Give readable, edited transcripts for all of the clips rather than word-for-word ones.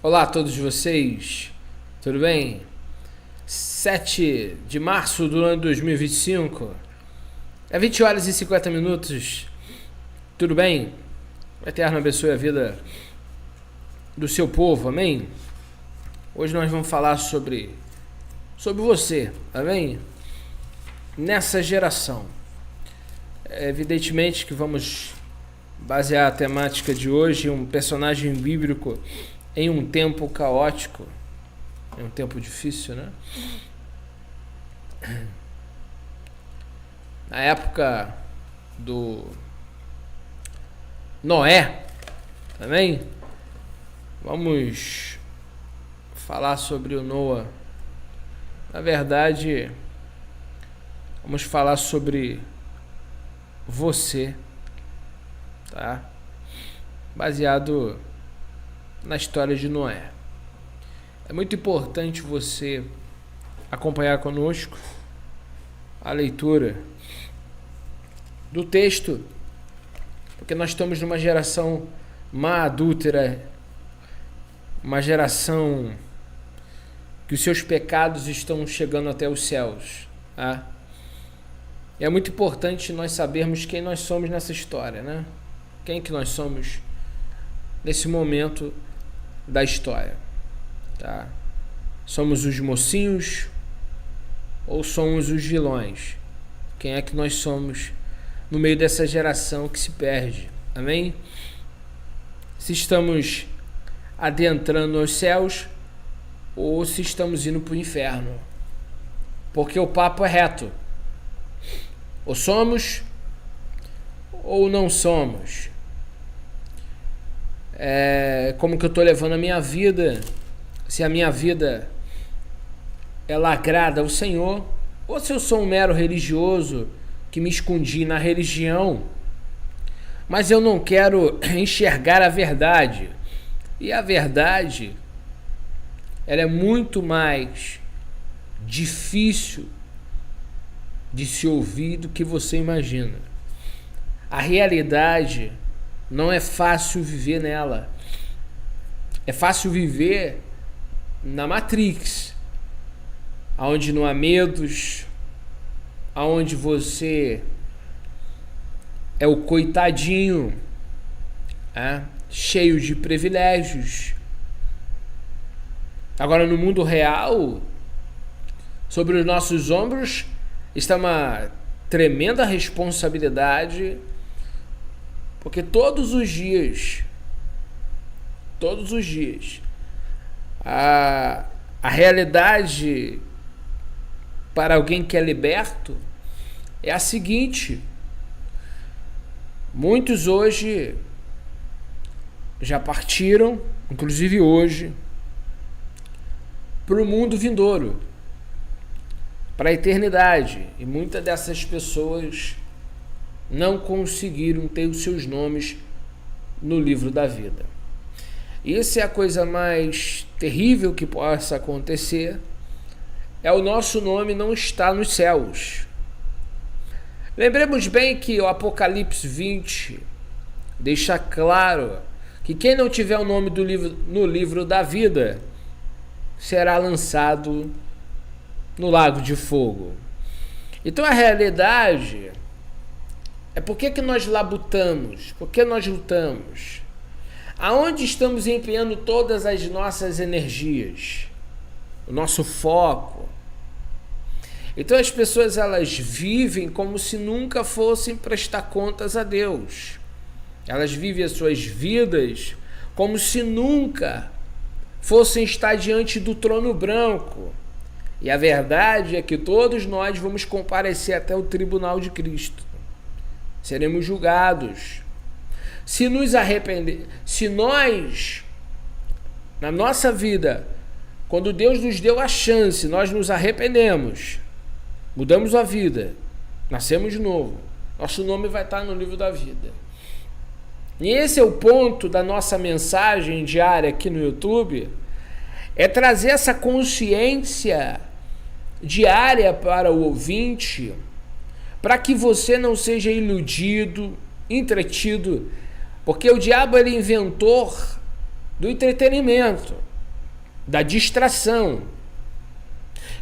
Olá a todos vocês, tudo bem? 7 de março do ano 2025, é 20 horas e 50 minutos, tudo bem? O Eterno abençoe a vida do seu povo, amém? Hoje nós vamos falar sobre você, amém? Nessa geração, evidentemente que vamos basear a temática de hoje em um personagem bíblico em um tempo caótico, em um tempo difícil, né? Na época do Noé, também, vamos falar sobre o Noah. Na verdade, vamos falar sobre você, tá? Baseado na história de Noé. É muito importante você acompanhar conosco a leitura do texto, porque nós estamos numa geração má, adúltera, uma geração que os seus pecados estão chegando até os céus, tá? E é muito importante nós sabermos quem nós somos nessa história, né? Quem que nós somos nesse momento da história, tá? Somos os mocinhos ou somos os vilões? Quem é que nós somos no meio dessa geração que se perde, amém? Se estamos adentrando os céus ou se estamos indo para o inferno, porque o papo é reto: ou somos ou não somos. Como que eu estou levando a minha vida, se a minha vida ela agrada ao Senhor, ou se eu sou um mero religioso que me escondi na religião, mas eu não quero enxergar a verdade. E a verdade, ela é muito mais difícil de se ouvir do que você imagina. A realidade não é fácil viver nela. É fácil viver na Matrix, onde não há medos, onde você é o coitadinho, cheio de privilégios. Agora, no mundo real, sobre os nossos ombros está uma tremenda responsabilidade, porque todos os dias, a realidade para alguém que é liberto é a seguinte: muitos hoje já partiram, inclusive hoje, para o mundo vindouro, para a eternidade, e muitas dessas pessoas não conseguiram ter os seus nomes no livro da vida. Isso é a coisa mais terrível que possa acontecer, é o nosso nome não estar nos céus. Lembremos bem que o Apocalipse 20 deixa claro que quem não tiver o nome no livro da vida será lançado no lago de fogo. Então a realidade é por que nós labutamos, por que nós lutamos, aonde estamos empenhando todas as nossas energias, o nosso foco. Então as pessoas, elas vivem como se nunca fossem prestar contas a Deus. Elas vivem as suas vidas como se nunca fossem estar diante do trono branco. E a verdade é que todos nós vamos comparecer até o tribunal de Cristo. Seremos julgados. Se nos arrepender, se nós, na nossa vida, quando Deus nos deu a chance, nós nos arrependemos, mudamos a vida, nascemos de novo, nosso nome vai estar no livro da vida. E esse é o ponto da nossa mensagem diária aqui no YouTube, é trazer essa consciência diária para o ouvinte, para que você não seja iludido, entretido, porque o diabo ele é inventor do entretenimento. da distração.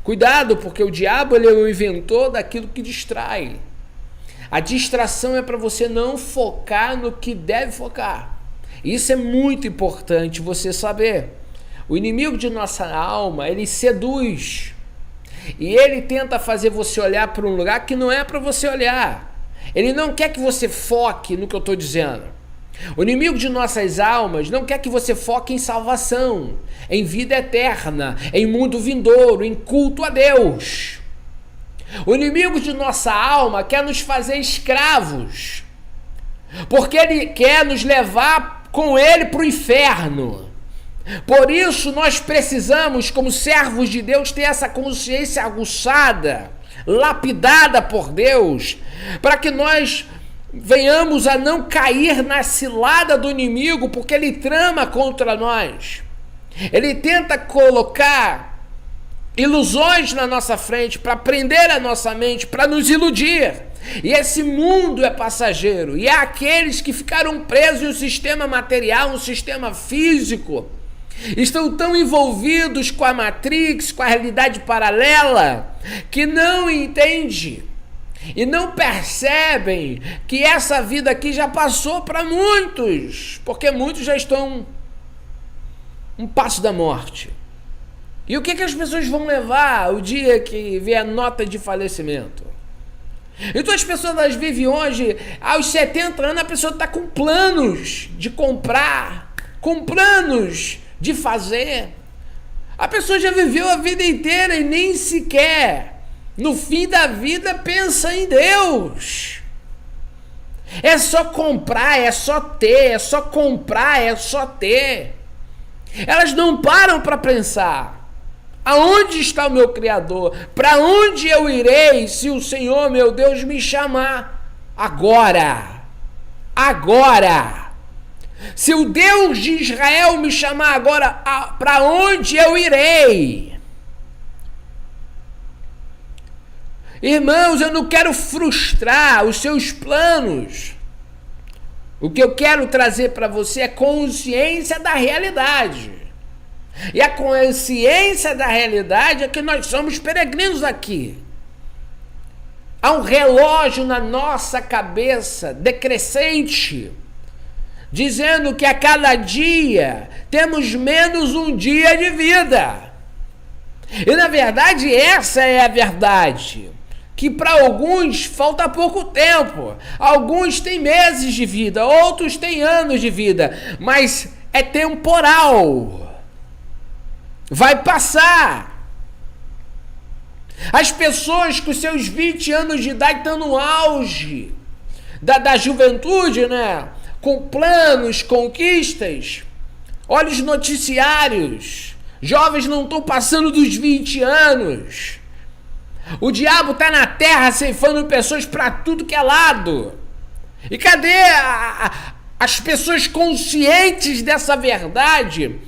Cuidado, porque o diabo ele é o inventor daquilo que distrai. A distração é para você não focar no que deve focar. Isso é muito importante você saber. O inimigo de nossa alma, ele seduz. E ele tenta fazer você olhar para um lugar que não é para você olhar. Ele não quer que você foque no que eu estou dizendo. O inimigo de nossas almas não quer que você foque em salvação, em vida eterna, em mundo vindouro, em culto a Deus. O inimigo de nossa alma quer nos fazer escravos, porque ele quer nos levar com ele para o inferno. Por isso nós precisamos, como servos de Deus, ter essa consciência aguçada, lapidada por Deus, para que nós venhamos a não cair na cilada do inimigo, porque ele trama contra nós. Ele tenta colocar ilusões na nossa frente para prender a nossa mente, para nos iludir. E esse mundo é passageiro. E há aqueles que ficaram presos em um sistema material, um sistema físico, estão tão envolvidos com a Matrix, com a realidade paralela, que não entendem e não percebem que essa vida aqui já passou para muitos, porque muitos já estão um passo da morte. E o que as pessoas vão levar o dia que vier a nota de falecimento? Então as pessoas elas vivem hoje, aos 70 anos a pessoa está com planos de comprar, com planos de fazer. A pessoa já viveu a vida inteira e nem sequer no fim da vida pensa em Deus. É só comprar, é só ter, é só comprar, é só ter. Elas não param para pensar: aonde está o meu Criador? Para onde eu irei se o Senhor, meu Deus, me chamar? Agora! Agora! Se o Deus de Israel me chamar agora, para onde eu irei? Irmãos, eu não quero frustrar os seus planos. O que eu quero trazer para você é consciência da realidade. E a consciência da realidade é que nós somos peregrinos aqui. Há um relógio na nossa cabeça decrescente, dizendo que a cada dia temos menos um dia de vida. E na verdade essa é a verdade, que para alguns falta pouco tempo, alguns têm meses de vida, outros têm anos de vida, mas é temporal, vai passar. As pessoas com seus 20 anos de idade estão no auge da juventude, né? Com planos, conquistas. Olha os noticiários. Jovens não estão passando dos 20 anos. O diabo está na terra ceifando pessoas para tudo que é lado. E cadê as pessoas conscientes dessa verdade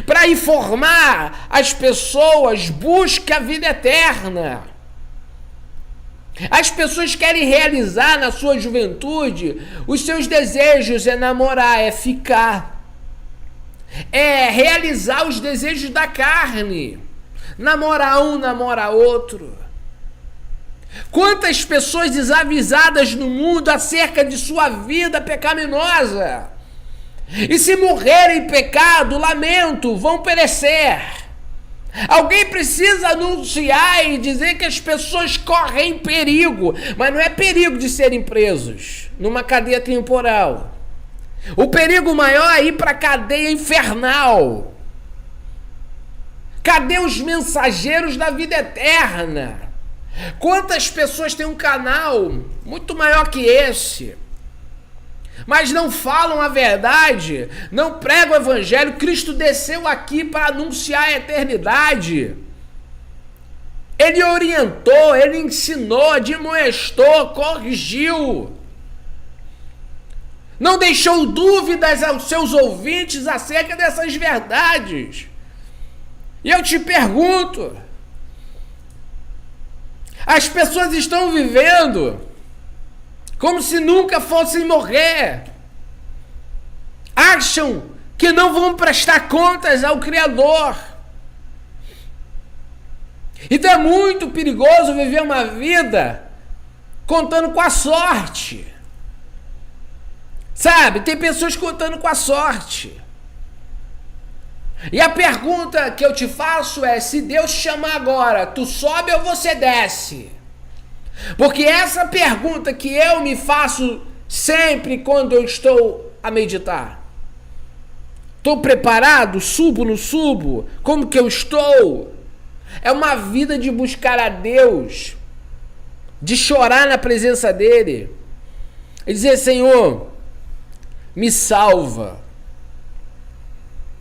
para informar as pessoas? Busca a vida eterna. As pessoas querem realizar na sua juventude os seus desejos, é namorar, é ficar, é realizar os desejos da carne, namorar um, namorar outro. Quantas pessoas desavisadas no mundo acerca de sua vida pecaminosa, e se morrerem em pecado, lamento, vão perecer. Alguém precisa anunciar e dizer que as pessoas correm perigo, mas não é perigo de serem presos numa cadeia temporal. O perigo maior é ir para a cadeia infernal. Cadê os mensageiros da vida eterna? Quantas pessoas têm um canal muito maior que esse, mas não falam a verdade, não pregam o evangelho? Cristo desceu aqui para anunciar a eternidade. Ele orientou, ele ensinou, admoestou, corrigiu. Não deixou dúvidas aos seus ouvintes acerca dessas verdades. E eu te pergunto, as pessoas estão vivendo como se nunca fossem morrer. Acham que não vão prestar contas ao Criador. Então é muito perigoso viver uma vida contando com a sorte. Sabe, tem pessoas contando com a sorte. E a pergunta que eu te faço é: se Deus te chamar agora, tu sobe ou você desce? Porque essa pergunta que eu me faço sempre quando eu estou a meditar. Estou preparado? Subo, não subo? Como que eu estou? É uma vida de buscar a Deus, de chorar na presença dEle e dizer: Senhor, me salva.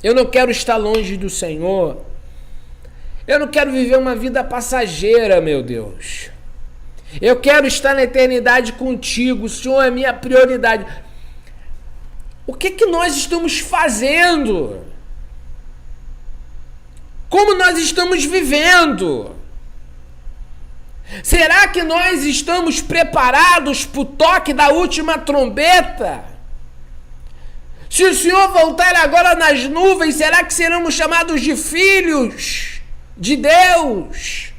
Eu não quero estar longe do Senhor. Eu não quero viver uma vida passageira, meu Deus. Eu quero estar na eternidade contigo. O Senhor é minha prioridade. O que nós estamos fazendo? Como nós estamos vivendo? Será que nós estamos preparados para o toque da última trombeta? Se o Senhor voltar agora nas nuvens, será que seremos chamados de filhos de Deus?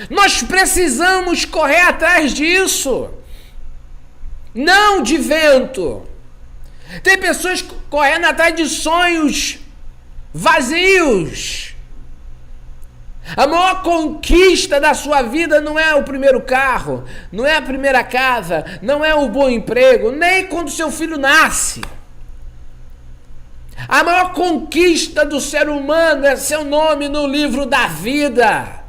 Nós precisamos correr atrás disso. Não de vento. Tem pessoas correndo atrás de sonhos vazios. A maior conquista da sua vida não é o primeiro carro, não é a primeira casa, não é o bom emprego, nem quando seu filho nasce. A maior conquista do ser humano é seu nome no livro da vida.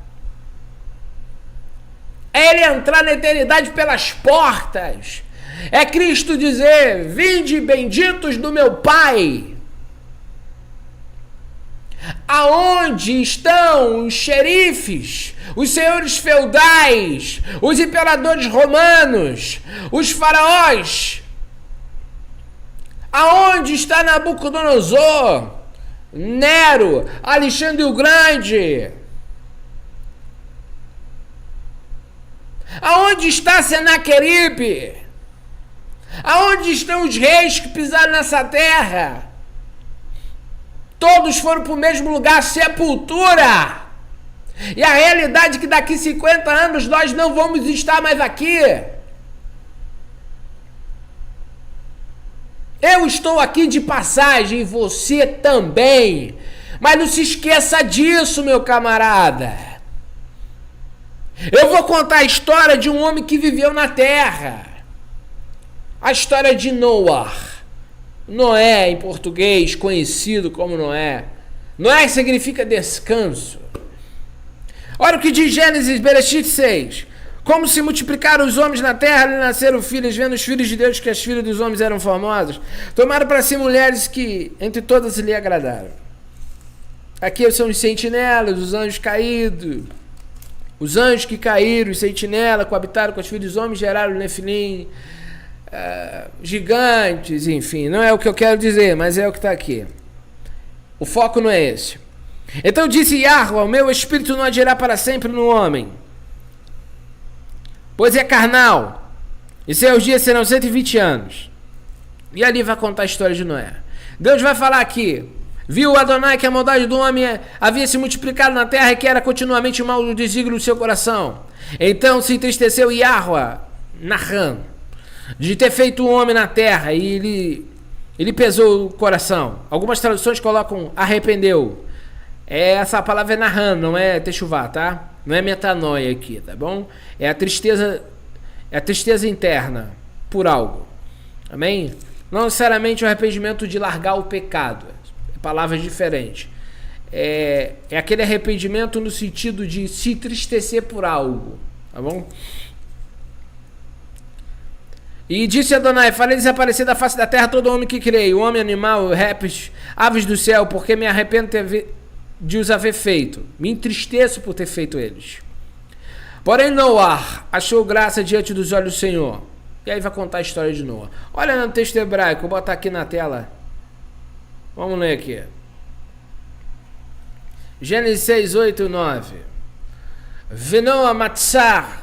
É ele entrar na eternidade pelas portas. É Cristo dizer: vinde benditos do meu Pai. Aonde estão os xerifes, os senhores feudais, os imperadores romanos, os faraós? Aonde está Nabucodonosor, Nero, Alexandre o Grande? Aonde está Senaqueribe? Aonde estão os reis que pisaram nessa terra? Todos foram para o mesmo lugar, sepultura. E a realidade é que daqui 50 anos nós não vamos estar mais aqui. Eu estou aqui de passagem e você também. Mas não se esqueça disso, meu camarada. Eu vou contar a história de um homem que viveu na terra. A história de Noé. Noé, em português, conhecido como Noé. Noé significa descanso. Olha o que diz Gênesis, Bereshit 6. Como se multiplicaram os homens na terra, lhe nasceram filhos, vendo os filhos de Deus que as filhas dos homens eram formosas. Tomaram para si mulheres que entre todas lhe agradaram. Aqui são os sentinelas, os anjos caídos. Os anjos que caíram, os sentinelas, coabitaram com os filhos dos homens, geraram Nefilim. Gigantes, enfim, não é o que eu quero dizer, mas é o que está aqui. O foco não é esse. Então disse Yahweh: o meu espírito não agirá para sempre no homem, pois é carnal, e seus dias serão 120 anos. E ali vai contar a história de Noé. Deus vai falar aqui: viu Adonai que a maldade do homem havia se multiplicado na terra e que era continuamente mal o desígnio do seu coração. Então se entristeceu Yahweh, Nahan, de ter feito um homem na terra, e ele pesou o coração. Algumas traduções colocam arrependeu. Essa palavra é Nahan, não é techuvá, tá? Não é metanoia aqui, tá bom? É a tristeza interna por algo. Amém? Não necessariamente o arrependimento de largar o pecado. É palavras diferentes. É aquele arrependimento no sentido de se entristecer por algo, tá bom? E disse Adonai: farei desaparecer da face da terra todo homem que criei, o homem, animal, répteis, aves do céu, porque me arrependo de os haver feito. Me entristeço por ter feito eles. Porém Noé achou graça diante dos olhos do Senhor. E aí vai contar a história de Noé. Olha no texto hebraico, vou botar aqui na tela. Vamos ler aqui. Gênesis 6, 8 e 9. Venoa matzar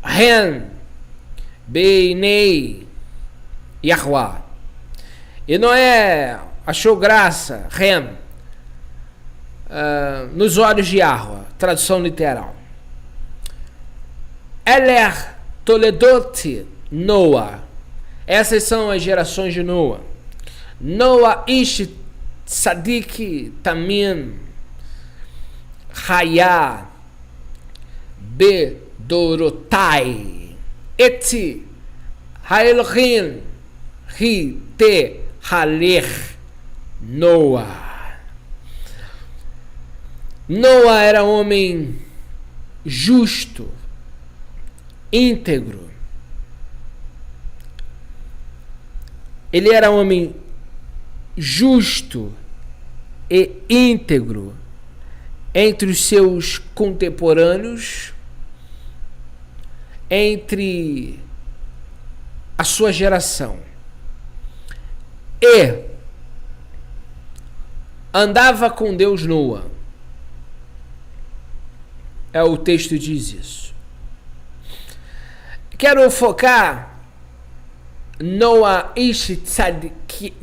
Ren Beinei Yahweh. E Noé achou graça, nos olhos de Yahweh, tradução literal. Eler Toledot Noah. Essas são as gerações de Noah. Noah ish tzadik tamim Hayah bedorotai et haelchin hi te halech Noah. Noah era homem justo, íntegro. Ele era homem justo e íntegro entre os seus contemporâneos, entre a sua geração. E andava com Deus Noah. O texto diz isso. Quero focar Noah ish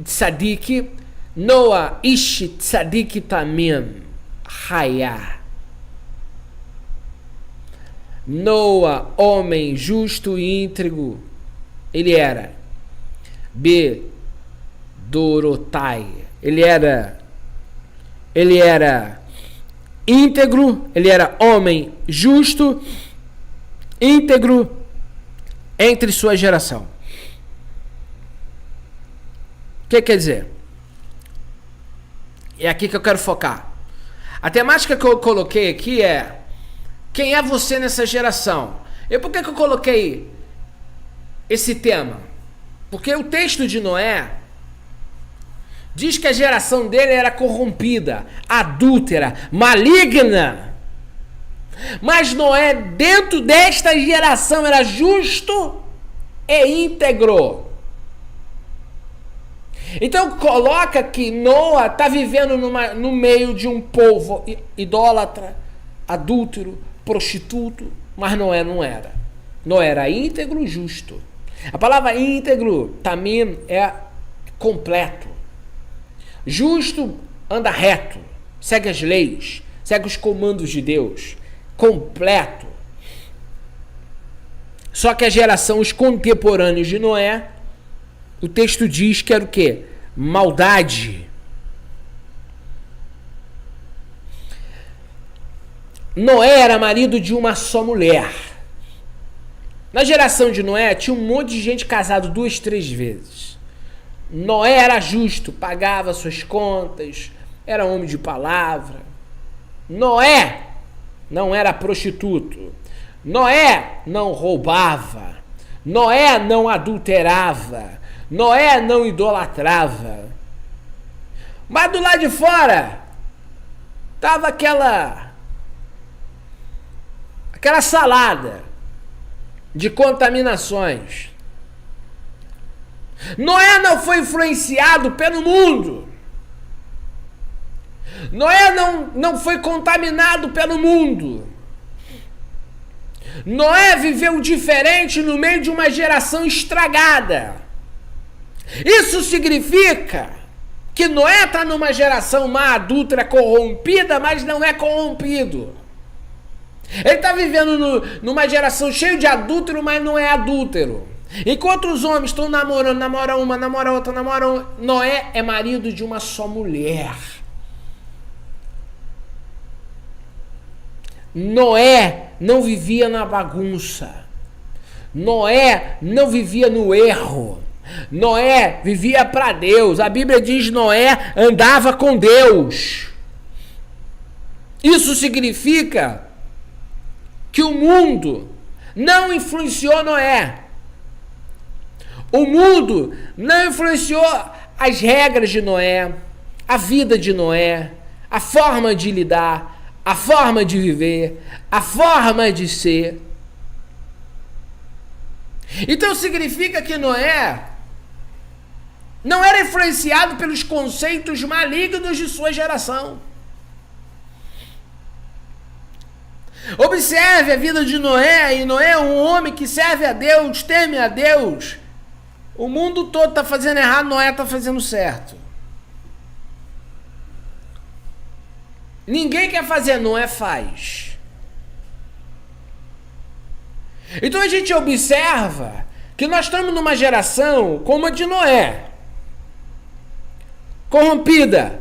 tzadik, Noah ish tzadik tamim Hayah. Noah, homem justo e íntegro, ele era bedorotai. Ele era íntegro, ele era homem justo, íntegro entre sua geração. O que quer dizer? É aqui que eu quero focar. A temática que eu coloquei aqui é: quem é você nessa geração? E por que eu coloquei esse tema? Porque o texto de Noé diz que a geração dele era corrompida, adúltera, maligna. Mas Noé, dentro desta geração, era justo e íntegro. Então coloca que Noé está vivendo no meio de um povo idólatra, adúltero, prostituto, mas Noé não era. Noé era íntegro e justo. A palavra íntegro também é completo. Justo anda reto, segue as leis, segue os comandos de Deus. Completo. Só que a geração, os contemporâneos de Noé, o texto diz que era o quê? Maldade. Noé era marido de uma só mulher. Na geração de Noé tinha um monte de gente casado 2, 3 vezes. Noé era justo, pagava suas contas, era homem de palavra. Noé não era prostituto. Noé não roubava. Noé não adulterava. Noé não idolatrava. Mas do lado de fora tava aquela salada de contaminações. Noé não foi influenciado pelo mundo. Noé não foi contaminado pelo mundo. Noé viveu diferente no meio de uma geração estragada. Isso significa que Noé está numa geração má, adúltera, corrompida, mas não é corrompido. Ele está vivendo numa geração cheia de adúltero, mas não é adúltero. Enquanto os homens estão namorando, namora uma, namora outra, Noé é marido de uma só mulher. Noé não vivia na bagunça. Noé não vivia no erro. Noé vivia para Deus. A Bíblia diz que Noé andava com Deus. Isso significa que o mundo não influenciou Noé. O mundo não influenciou as regras de Noé, a vida de Noé, a forma de lidar, a forma de viver, a forma de ser. Então significa que Noé não era influenciado pelos conceitos malignos de sua geração. Observe a vida de Noé, e Noé é um homem que serve a Deus, teme a Deus. O mundo todo está fazendo errado, Noé está fazendo certo. Ninguém quer fazer, Noé faz. Então a gente observa que nós estamos numa geração como a de Noé, corrompida.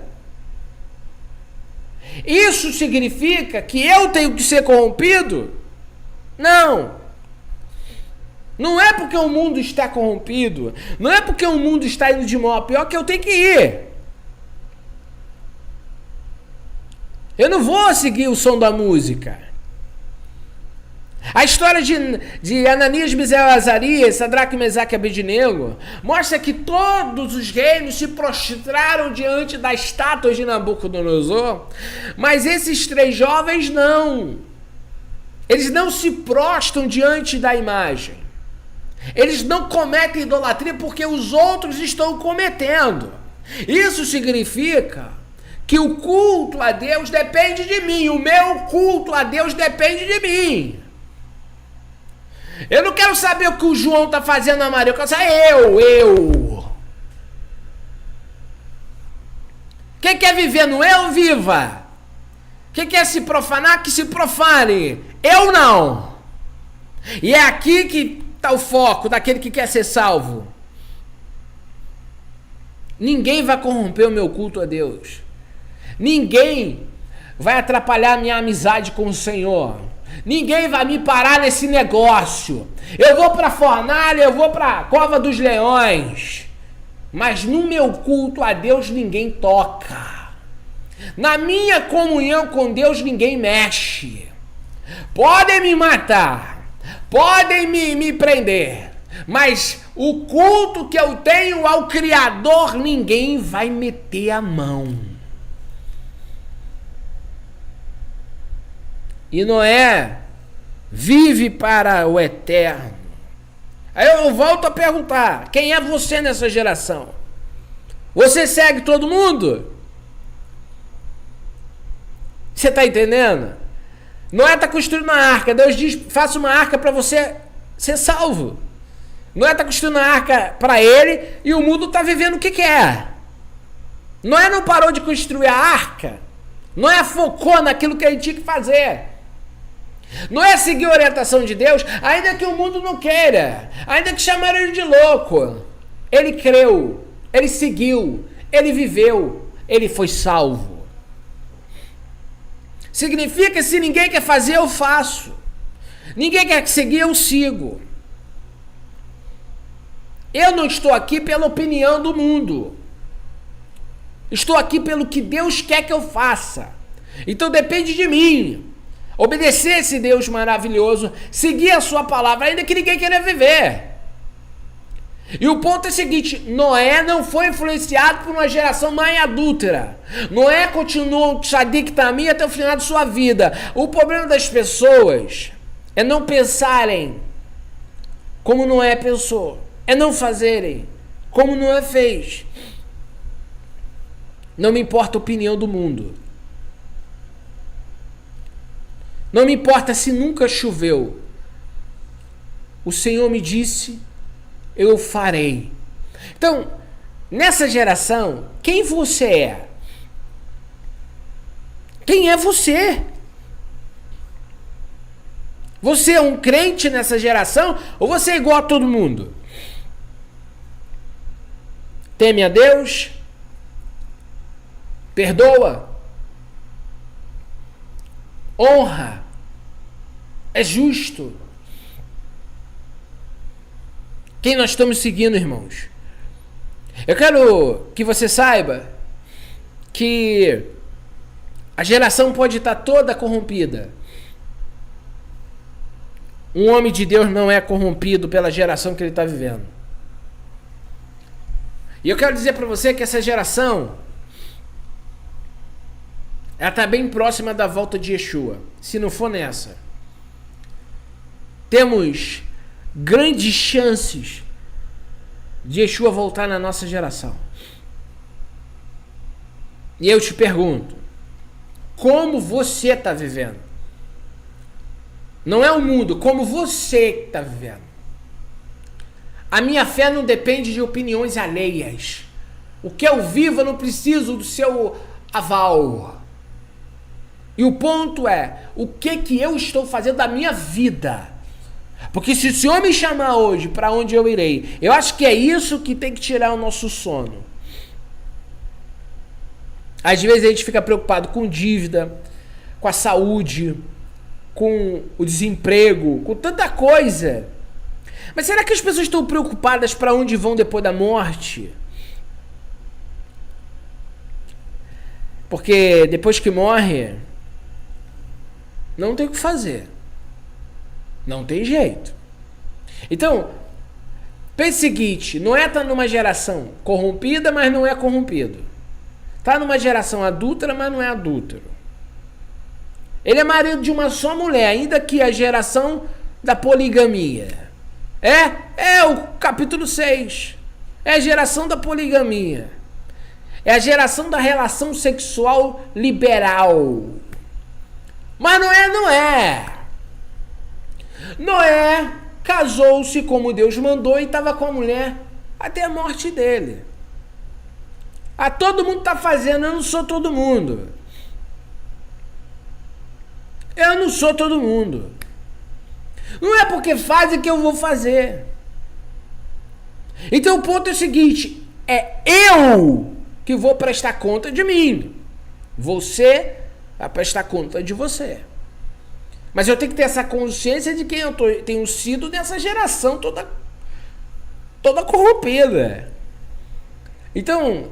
Isso significa que eu tenho que ser corrompido? Não. Não é porque o mundo está corrompido, não é porque o mundo está indo de mal a pior que eu tenho que ir. Eu não vou seguir o som da música. A história de Ananias, Misael e Azarias, Sadraque, Mesaque e Abednego mostra que todos os reinos se prostraram diante da estátua de Nabucodonosor, mas esses 3 jovens não. Eles não se prostram diante da imagem. Eles não cometem idolatria porque os outros estão cometendo. Isso significa que o culto a Deus depende de mim. O meu culto a Deus depende de mim. Eu não quero saber o que o João está fazendo, a Maria. Eu quero saber eu. Quem quer viver no eu, viva. Quem quer se profanar, que se profane. Eu não. E é aqui que está o foco daquele que quer ser salvo. Ninguém vai corromper o meu culto a Deus. Ninguém vai atrapalhar a minha amizade com o Senhor. Ninguém vai me parar nesse negócio. Eu vou para a fornalha, eu vou para a cova dos leões. Mas no meu culto a Deus ninguém toca. Na minha comunhão com Deus ninguém mexe. Podem me matar, podem me prender, mas o culto que eu tenho ao Criador ninguém vai meter a mão. E Noé vive para o eterno. Aí eu volto a perguntar, quem é você nessa geração? Você segue todo mundo? Você está entendendo? Noé está construindo uma arca. Deus diz, faça uma arca para você ser salvo. Noé está construindo uma arca para ele e o mundo está vivendo o que quer. Noé não parou de construir a arca. Noé focou naquilo que ele tinha que fazer. Noé seguiu a orientação de Deus, ainda que o mundo não queira, ainda que chamaram ele de louco. Ele creu, ele seguiu, ele viveu, ele foi salvo. Significa que se ninguém quer fazer, eu faço. Ninguém quer seguir, eu sigo. Eu não estou aqui pela opinião do mundo. Estou aqui pelo que Deus quer que eu faça. Então depende de mim. Obedecer esse Deus maravilhoso, seguir a sua palavra, ainda que ninguém queira viver. E o ponto é o seguinte, Noé não foi influenciado por uma geração mãe adúltera. Noé continuou um tzadik tamim até o final de sua vida. O problema das pessoas é não pensarem como Noé pensou. É não fazerem como Noé fez. Não me importa a opinião do mundo. Não me importa se nunca choveu. O Senhor me disse, eu farei. Então, nessa geração, quem você é? Quem é você? Você é um crente nessa geração ou você é igual a todo mundo? Teme a Deus? Perdoa? Honra? É justo? Quem nós estamos seguindo, irmãos? Eu quero que você saiba que a geração pode estar toda corrompida. Um homem de Deus não é corrompido pela geração que ele está vivendo. E eu quero dizer para você que essa geração, ela está bem próxima da volta de Yeshua. Se não for nessa, temos grandes chances de Yeshua voltar na nossa geração. E eu te pergunto, como você está vivendo? Não é o mundo, como você está vivendo. A minha fé não depende de opiniões alheias. O que eu vivo, eu não preciso do seu aval. E o ponto é, o que eu estou fazendo da minha vida? Porque se o Senhor me chamar hoje, para onde eu irei? Eu acho que é isso que tem que tirar o nosso sono. Às vezes a gente fica preocupado com dívida, com a saúde, com o desemprego, com tanta coisa. Mas será que as pessoas estão preocupadas para onde vão depois da morte? Porque depois que morre, não tem o que fazer. Não tem jeito. Então, pense o seguinte, Noé está numa geração corrompida, mas não é corrompido. Está numa geração adúltera, mas não é adúltero. Ele é marido de uma só mulher, ainda que a geração da poligamia. É o capítulo 6. É a geração da poligamia. É a geração da relação sexual liberal. Mas Noé casou-se como Deus mandou e estava com a mulher até a morte dele. Todo mundo está fazendo, eu não sou todo mundo. Eu não sou todo mundo. Não é porque fazem que eu vou fazer. Então o ponto é o seguinte, é eu que vou prestar conta de mim. Você vai prestar conta de você. Mas eu tenho que ter essa consciência de quem eu tenho sido nessa geração toda corrompida. Então,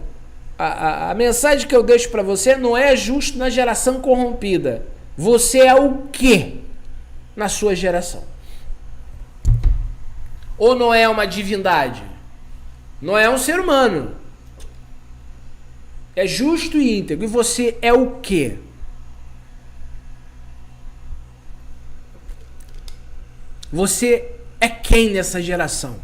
a mensagem que eu deixo para você não é justo na geração corrompida. Você é o quê na sua geração? Ou não é uma divindade? Não é um ser humano. É justo e íntegro. E você é o quê? Você é quem nessa geração?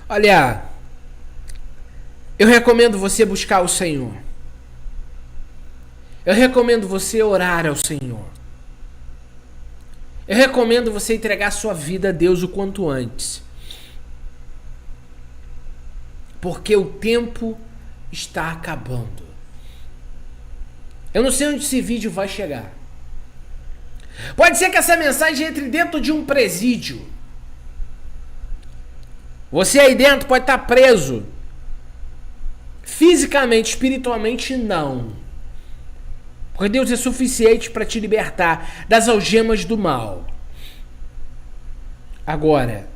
Olha, eu recomendo você buscar o Senhor. Eu recomendo você orar ao Senhor. Eu recomendo você entregar sua vida a Deus o quanto antes. Porque o tempo está acabando. Eu não sei onde esse vídeo vai chegar. Pode ser que essa mensagem entre dentro de um presídio. Você aí dentro pode estar preso. Fisicamente, espiritualmente, não. Porque Deus é suficiente para te libertar das algemas do mal. Agora,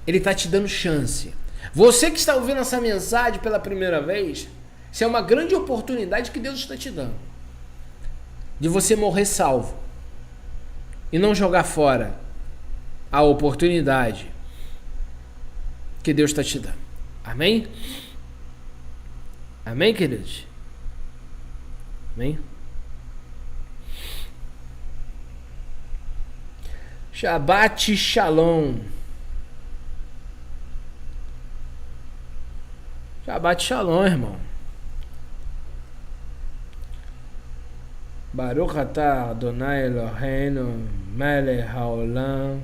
Ele está te dando chance. Você que está ouvindo essa mensagem pela primeira vez, isso é uma grande oportunidade que Deus está te dando. De você morrer salvo. E não jogar fora a oportunidade que Deus está te dando. Amém? Amém, queridos? Amém? Shabbat Shalom. Shabbat Shalom, irmão. Baruch atah Adonai Eloheinu melech haolam.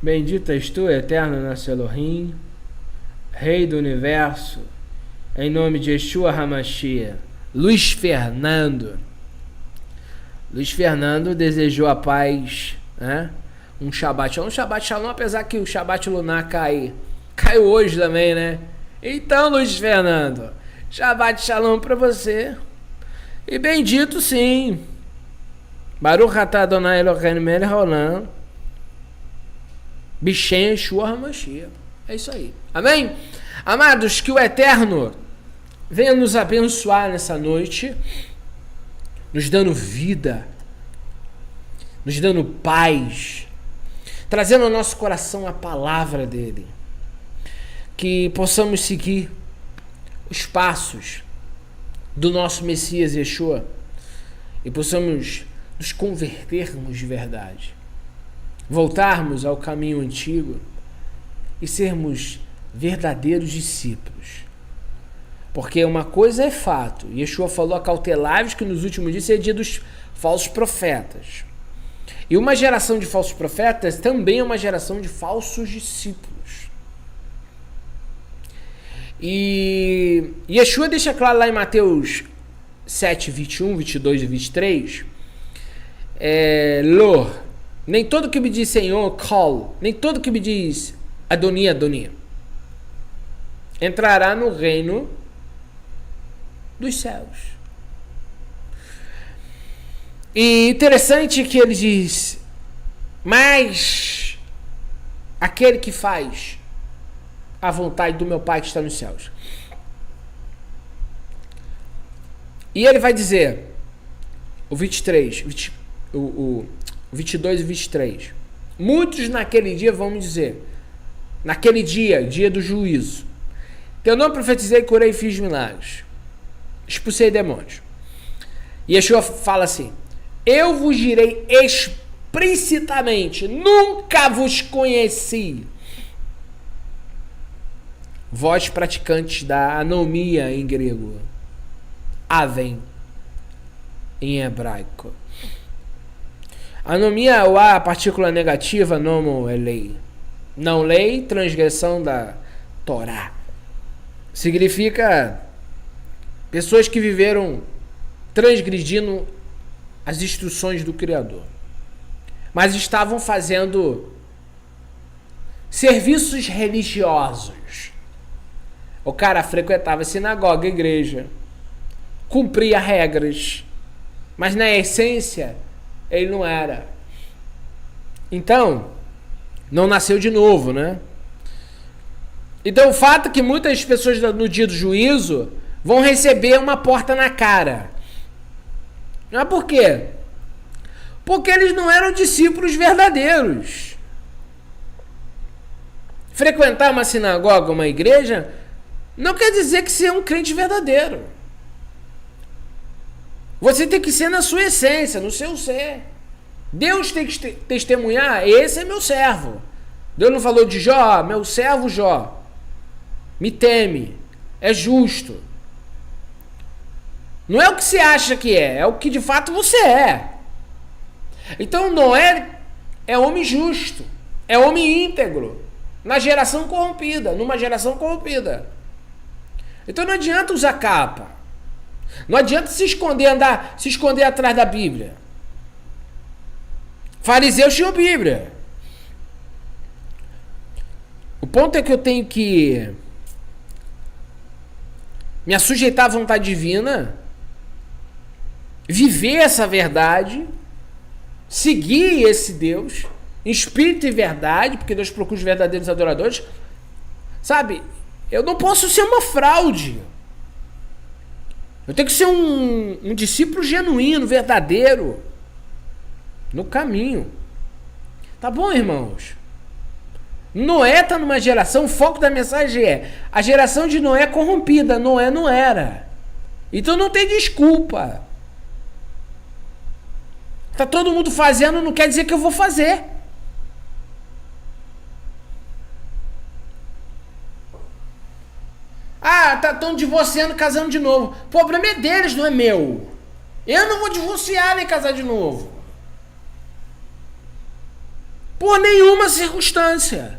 Bendito és tu, eterno nosso Elohim, Rei do Universo, em nome de Yeshua HaMashiach. Luiz Fernando desejou a paz, né? Um Shabbat Shalom, apesar que o Shabbat lunar caiu hoje também, né? Então, Luiz Fernando, Shabbat Shalom para você. E bendito sim. Baruch atah Adonai Eloheinu melech haolam. Bishem Yeshua HaMashiach. É isso aí. Amém? Amados, que o Eterno venha nos abençoar nessa noite, nos dando vida, nos dando paz, trazendo ao nosso coração a palavra dele. Que possamos seguir os passos do nosso Messias Yeshua e possamos nos convertermos de verdade, voltarmos ao caminho antigo e sermos verdadeiros discípulos. Porque uma coisa é fato, Yeshua falou: acautelai-vos que nos últimos dias seria dia dos falsos profetas. E uma geração de falsos profetas também é uma geração de falsos discípulos. E Yeshua deixa claro lá em Mateus 7, 21, 22 e 23, nem todo que me diz Senhor, nem todo que me diz Adoni, Adoni, entrará no reino dos céus. E interessante que ele diz, mas aquele que faz a vontade do meu Pai que está nos céus. E ele vai dizer, o 22 e 23, muitos naquele dia vão me dizer, naquele dia, dia do juízo, teu nome profetizei, curei e fiz milagres, expulsei demônios. E Yeshua fala assim, eu vos direi explicitamente, nunca vos conheci. Vós praticantes da anomia em grego, aven em hebraico. Anomia ou a partícula negativa, nomo é lei. Não lei, transgressão da Torá. Significa pessoas que viveram transgredindo as instruções do Criador, mas estavam fazendo serviços religiosos. O cara frequentava sinagoga, igreja, cumpria regras, mas na essência ele não era. Então, não nasceu de novo, né? Então o fato é que muitas pessoas no dia do juízo vão receber uma porta na cara. Mas por quê? Porque eles não eram discípulos verdadeiros. Frequentar uma sinagoga, uma igreja, não quer dizer que você é um crente verdadeiro. Você tem que ser na sua essência, no seu ser. Deus tem que testemunhar, esse é meu servo. Deus não falou de Jó, meu servo Jó, me teme, é justo. Não é o que você acha que é o que de fato você é. Então Noé é homem justo, é homem íntegro, numa geração corrompida. Então não adianta usar capa, não adianta se esconder atrás da Bíblia. Fariseus tinham Bíblia. O ponto é que eu tenho que me assujeitar à vontade divina, viver essa verdade, seguir esse Deus, em espírito e verdade, porque Deus procura os verdadeiros adoradores. Sabe, eu não posso ser uma fraude. Eu tenho que ser um discípulo genuíno, verdadeiro, no caminho. Tá bom, irmãos? Noé está numa geração, o foco da mensagem é a geração de Noé corrompida. Noé não era. Então não tem desculpa. Tá todo mundo fazendo, não quer dizer que eu vou fazer. Estão divorciando, casando de novo. O problema é deles, não é meu. Eu não vou divorciar nem casar de novo. Por nenhuma circunstância.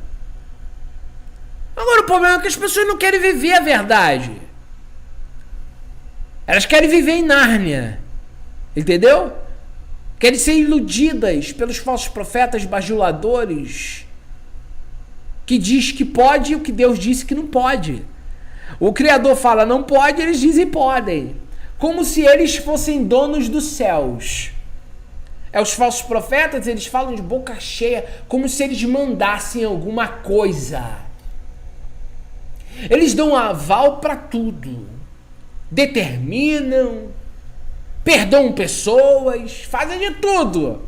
Agora o problema é que as pessoas não querem viver a verdade. Elas querem viver em Nárnia. Entendeu? Querem ser iludidas pelos falsos profetas bajuladores que diz que pode o que Deus disse que não pode. O Criador fala não pode, eles dizem podem. Como se eles fossem donos dos céus. Os falsos profetas, eles falam de boca cheia, como se eles mandassem alguma coisa. Eles dão aval para tudo. Determinam, perdoam pessoas, fazem de tudo.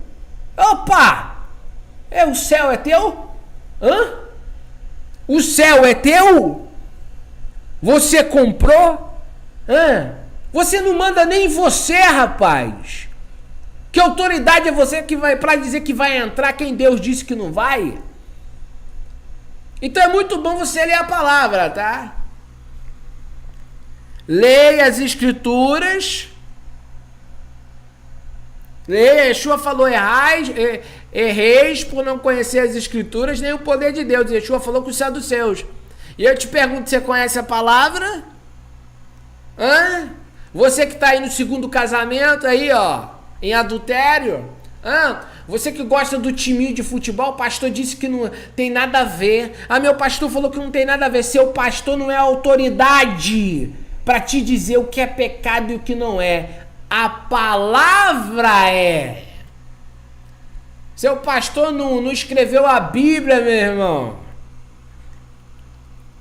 Opa! O céu é teu? Hã? O céu é teu? Você comprou? Hã? Você não manda nem você, rapaz. Que autoridade é você que vai para dizer que vai entrar quem Deus disse que não vai? Então é muito bom você ler a palavra, tá? Leia as escrituras. Leia, Yeshua falou erreis por não conhecer as escrituras nem o poder de Deus. Yeshua falou com os saduceus. E eu te pergunto, você conhece a palavra? Hã? Você que está aí no segundo casamento aí, ó, em adultério? Hã? Você que gosta do timinho de futebol, o pastor disse que não tem nada a ver. Ah, meu pastor falou que não tem nada a ver. Seu pastor não é autoridade para te dizer o que é pecado e o que não é. A palavra é. Seu pastor não escreveu a Bíblia, meu irmão.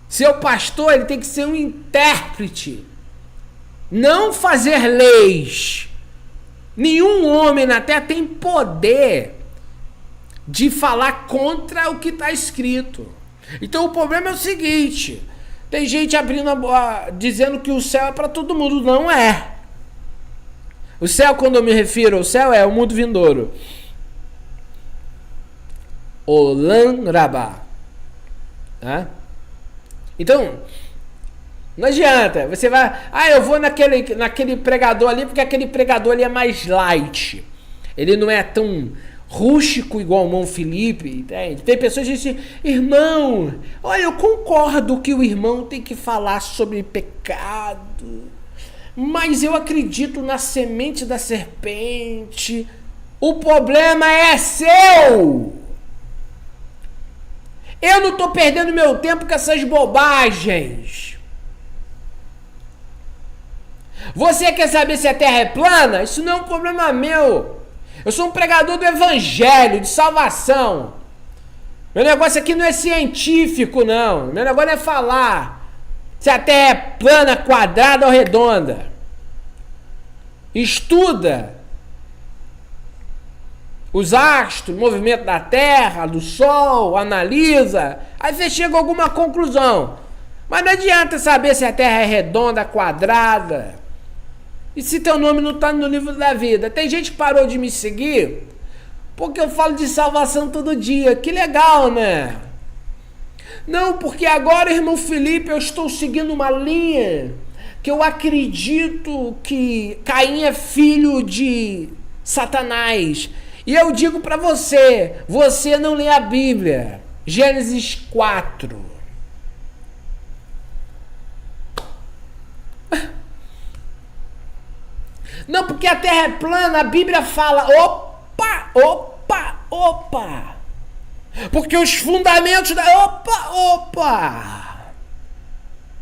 Seu pastor, ele tem que ser um intérprete. Não fazer leis. Nenhum homem na terra tem poder de falar contra o que está escrito. Então o problema é o seguinte: tem gente dizendo que o céu é para todo mundo. Não é. O céu, quando eu me refiro ao céu, é o mundo vindouro. Olam Rabá. Tá? Então, não adianta. Você vai... eu vou naquele pregador ali, porque aquele pregador ali é mais light. Ele não é tão rústico igual o irmão Felipe. Entende? Tem pessoas que dizem, irmão, olha, eu concordo que o irmão tem que falar sobre pecado, mas eu acredito na semente da serpente. O problema é seu. Eu não estou perdendo meu tempo com essas bobagens. Você quer saber se a terra é plana? Isso não é um problema meu. Eu sou um pregador do evangelho, de salvação. Meu negócio aqui não é científico, não. Meu negócio é falar se a terra é plana, quadrada ou redonda. Estuda os astros, o movimento da Terra, do Sol, analisa, aí você chega a alguma conclusão. Mas não adianta saber se a Terra é redonda, quadrada, e se teu nome não está no livro da vida. Tem gente que parou de me seguir porque eu falo de salvação todo dia. Que legal, né? Não, porque agora, irmão Felipe, eu estou seguindo uma linha que eu acredito que Caim é filho de Satanás. E eu digo para você, você não lê a Bíblia. Gênesis 4. Não, porque a terra é plana, a Bíblia fala, opa. Porque os fundamentos da... Opa.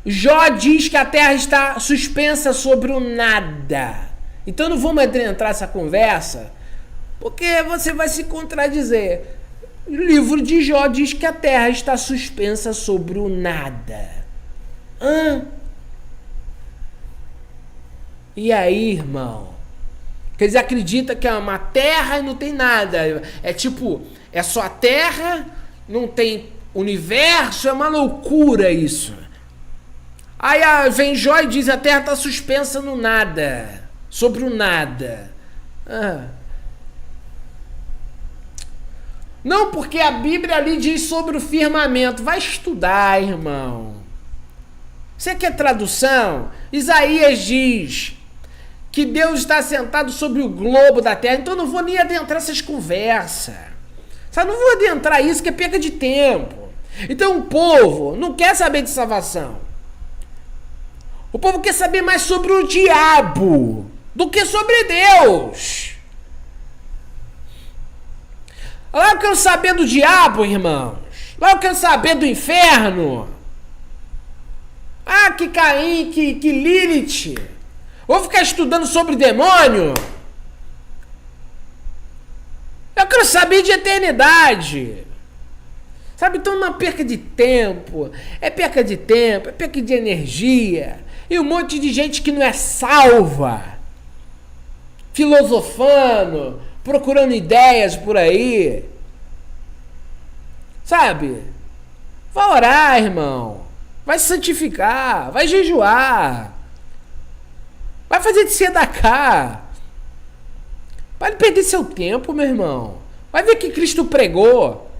Jó diz que a terra está suspensa sobre o nada. Então não vamos entrar nessa conversa, porque você vai se contradizer. O livro de Jó diz que a terra está suspensa sobre o nada. E aí, irmão? Quer dizer, acredita que é uma terra e não tem nada. É tipo, é só a terra, não tem universo, é uma loucura isso. Aí vem Jó e diz, a terra está suspensa no nada, sobre o nada. Não, porque a Bíblia ali diz sobre o firmamento. Vai estudar, irmão. Você quer tradução? Isaías diz que Deus está sentado sobre o globo da terra. Então eu não vou nem adentrar essas conversas. Sabe? Não vou adentrar isso, que é perda de tempo. Então o povo não quer saber de salvação. O povo quer saber mais sobre o diabo do que sobre Deus. Lá eu quero saber do diabo, irmãos. Lá eu quero saber do inferno. Que Caim, que Lilith. Vou ficar estudando sobre demônio. Eu quero saber de eternidade. Sabe, então não é perca de tempo. É perca de tempo, é perca de energia. E um monte de gente que não é salva. Filosofando, procurando ideias por aí. Sabe? Vai orar, irmão. Vai se santificar. Vai jejuar. Vai fazer de sedacá. Vai perder seu tempo, meu irmão. Vai ver que Cristo pregou.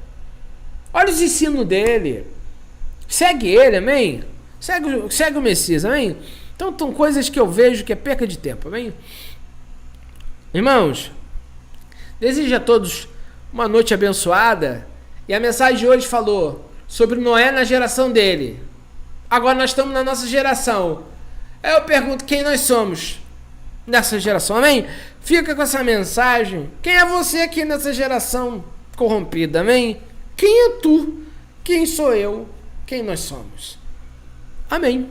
Olha os ensinos dele. Segue ele, amém? Segue o Messias, amém? Então são coisas que eu vejo que é perca de tempo, amém? Irmãos, desejo a todos uma noite abençoada. E a mensagem de hoje falou sobre Noé na geração dele. Agora nós estamos na nossa geração. Eu pergunto quem nós somos nessa geração, amém? Fica com essa mensagem. Quem é você aqui nessa geração corrompida, amém? Quem é tu? Quem sou eu? Quem nós somos? Amém.